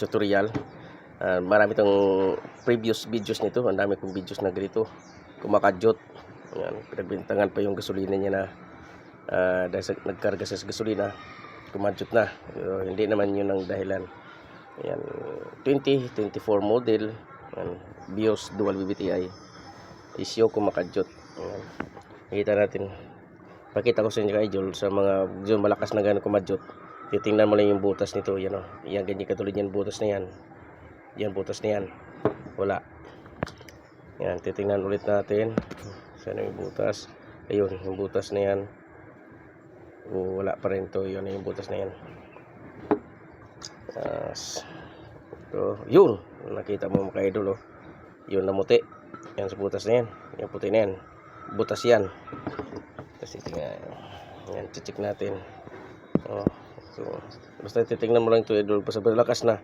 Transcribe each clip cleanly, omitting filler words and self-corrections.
tutorial. Marami itong previous videos nito. Ang dami kong videos na ganito. Kumakadyot. Yan, pinagbintangan pa yung gasolina niya na dahil nagkarga sa gasolina, kumadyot na. Pero hindi naman yun ang dahilan. Yan, 2024 model. Yan, BIOS dual VVTi. Isyo kumakadyot. Yan. Nakita natin. Pakita ko sa inyo idol sa mga malakas na gano'n kumadyot. Titingnan mo lang yung butas nito. Yan o. Yan, ganyan katulad yan. Butas na yan. Yan, butas na yan. Wala. Yan, titingnan ulit natin. Saan yung butas? Ayun, yung butas na yan. O, wala pa rin to. Yun, yung butas na yan. So, yun. Nakita mo mga idol. Yun, namuti. Yan sa butas na yan. Yung puti na yan. Butas yan. Kasi tingnan. Yan, check natin. So, basta titingnan mo lang ito idol. Basta lakas na.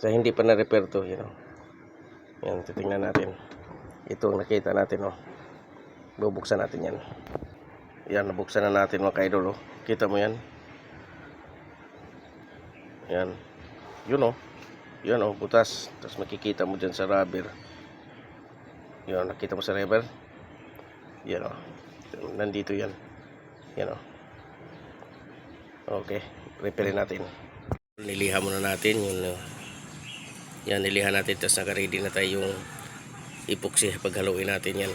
Sa hindi pa na-repair to, yan, titingnan natin. Ito ang nakita natin, bubuksan natin yan. Yan, nabuksan na natin mga ka-idol, kita mo yan. Yan. Yun, yan, butas. Tapos makikita mo dyan sa rubber. Yan, nakita mo sa rubber. Yan, nandito yan. Yan, okay, repairin natin. Niliha muna natin yung yan, nilihan natin. Tapos naka-ready na tayo yung epoxy paghaluin natin yan.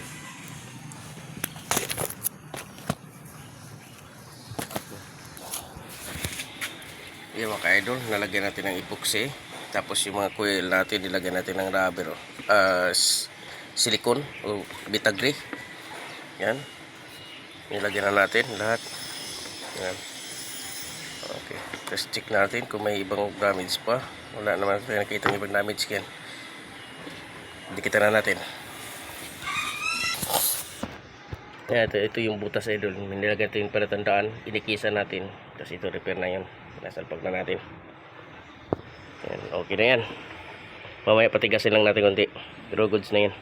Yan mga ka-idol, nalagyan natin ng epoxy. Tapos yung mga coil natin, nilagyan natin ng rubber, silicone o bitagri. Yan, nilagyan na natin lahat. Yan. Okay, tapos check natin kung may ibang damage pa. Wala naman tayo nakita ng ibang damage yan. Dikitan na natin. Yan, ito yung butas idol. Nilagyan natin yung palatandaan. Inikisan natin. Tapos ito repair na yun. Nasalpag na natin. Yan, okay na yan. Mamaya patigasin lang natin konti. Pero goods na yan.